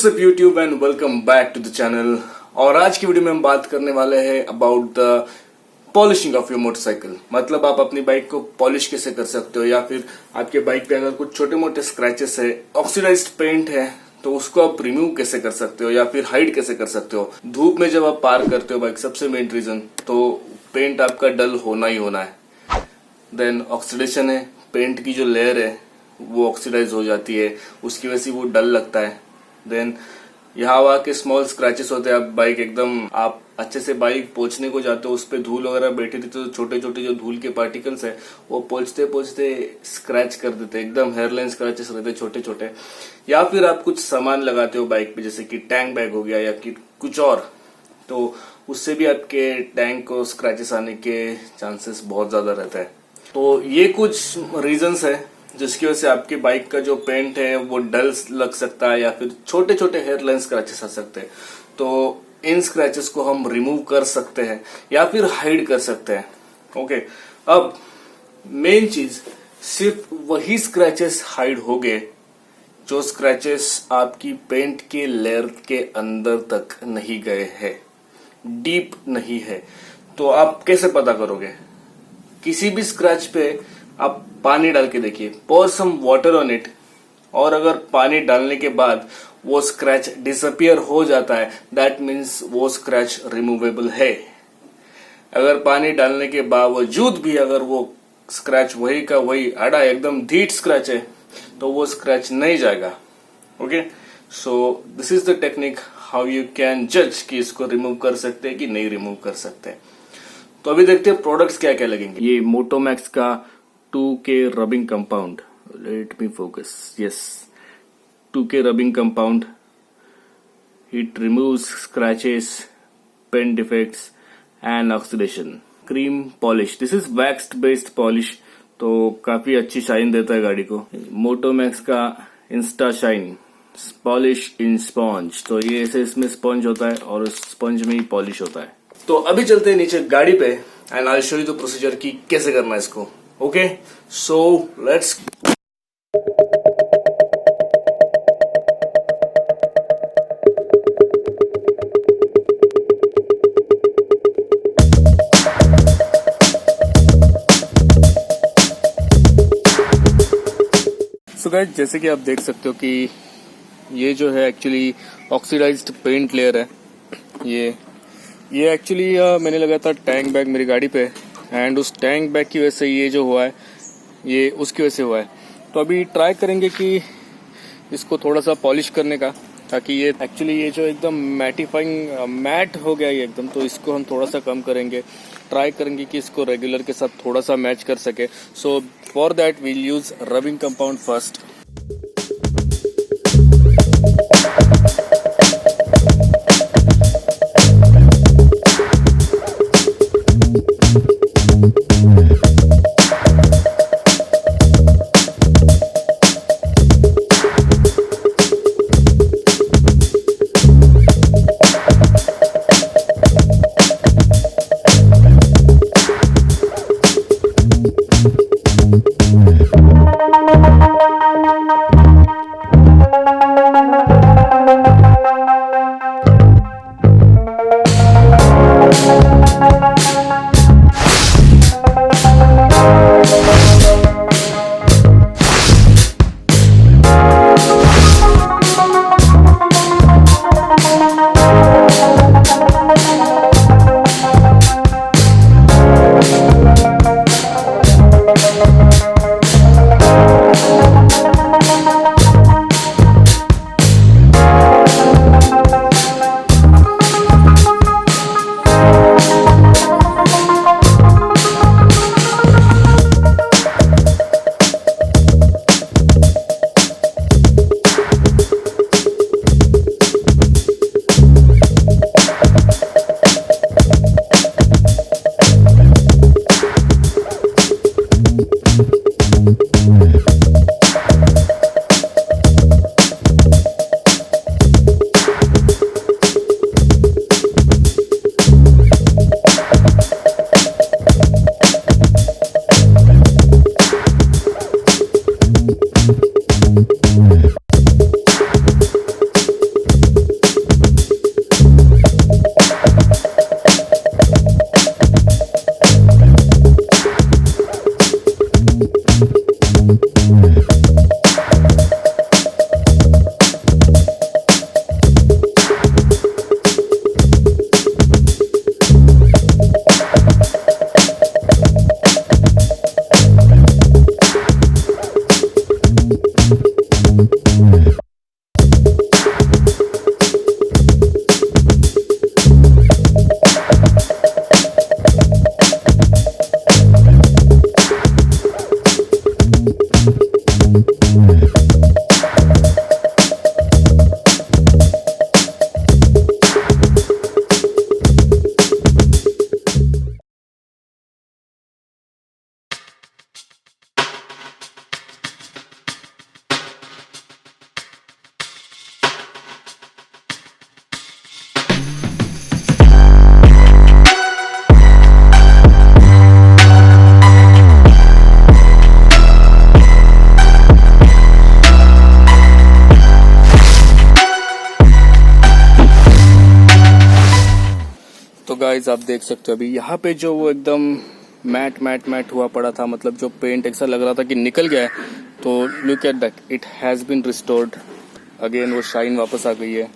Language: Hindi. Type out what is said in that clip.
What's up YouTube and welcome back to the channel. और आज की वीडियो में हम बात करने वाले हैं about the polishing of your motorcycle. मतलब आप अपनी बाइक को पॉलिश कैसे कर सकते हो, या फिर आपके बाइक पे अगर कुछ छोटे मोटे स्क्रैचेस है, ऑक्सीडाइज्ड पेंट है, तो उसको आप रिमूव कैसे कर सकते हो या फिर हाइड कैसे कर सकते हो। धूप में जब आप पार करते हो बाइक, सबसे मेन रीजन तो पेंट आपका डल होना ही होना है। देन ऑक्सीडेशन है, पेंट की जो लेयर है वो ऑक्सीडाइज हो जाती है, उसकी वजह से वो डल लगता है। देन यहाँ वहाँ के स्मॉल स्क्रैचेस होते हैं। आप बाइक एकदम आप अच्छे से बाइक पोंछने को जाते हो, उस पर धूल वगैरह बैठी थी तो छोटे छोटे जो धूल के पार्टिकल्स है वो पोंछते पोंछते स्क्रैच कर देते, एकदम हेयरलाइन स्क्रैचेस रहते छोटे छोटे। या फिर आप कुछ सामान लगाते हो बाइक पे, जैसे कि टैंक बैग हो गया या कि कुछ और, तो उससे भी आपके टैंक को स्क्रैचेस आने के चांसेस बहुत ज्यादा रहता है। तो ये कुछ रीजंस है जिसकी वजह से आपकी बाइक का जो पेंट है वो डल लग सकता है या फिर छोटे छोटे हेयरलाइन स्क्रैचेस आ सकते हैं। तो इन स्क्रैचेस को हम रिमूव कर सकते हैं या फिर हाइड कर सकते हैं। ओके, अब मेन चीज, सिर्फ वही स्क्रैचेस हाइड हो गए जो स्क्रैचेस आपकी पेंट के लेयर के अंदर तक नहीं गए हैं, डीप नहीं है। तो आप कैसे पता करोगे? किसी भी स्क्रैच पे आप पानी डाल के देखिए, pour some water on it, और अगर पानी डालने के बाद वो स्क्रैच डिसअपियर हो जाता है, दैट मीन्स वो स्क्रैच रिमूवेबल है। अगर पानी डालने के बावजूद भी अगर वो स्क्रैच वही का वही अड़ा एकदम धीट स्क्रैच है, तो वो स्क्रैच नहीं जाएगा। Okay, so this is the technique how you can जज कि इसको रिमूव कर सकते हैं कि नहीं रिमूव कर सकते। तो अभी देखते हैं प्रोडक्ट्स क्या क्या लगेंगे। ये मोटोमैक्स का 2K rubbing compound, let me focus, yes, 2K rubbing compound, it removes scratches, paint defects and oxidation. Cream polish, this is waxed based polish, तो काफी अच्छी शाइन देता है गाड़ी को। मोटोमैक्स का इंस्टा शाइन पॉलिश इन स्पॉन्ज, तो ये ऐसे इसमें स्पंज होता है और उस स्पंज में ही पॉलिश होता है। तो अभी चलते हैं नीचे गाड़ी पे and I show you the procedure की कैसे करना है इसको। Okay, so let's गाइस, जैसे कि आप देख सकते हो कि ये जो है एक्चुअली ऑक्सीडाइज्ड पेंट लेयर है। ये एक्चुअली मैंने लगाया था टैंक बैग मेरी गाड़ी पे, एंड उस टैंक बैग की वजह से ये जो हुआ है ये उसकी वजह से हुआ है। तो अभी ट्राई करेंगे कि इसको थोड़ा सा पॉलिश करने का, ताकि ये एक्चुअली ये जो एकदम मैटिफाइंग मैट हो गया ये एकदम, तो इसको हम थोड़ा सा कम करेंगे। ट्राई करेंगे कि इसको रेगुलर के साथ थोड़ा सा मैच कर सके। So for that we'll use rubbing compound first. Guys आप देख सकते हो अभी यहाँ पे जो वो एकदम मैट हुआ पड़ा था, मतलब जो पेंट ऐसा लग रहा था कि निकल गया है, तो look at that, it has been restored again, वो शाइन वापस आ गई है।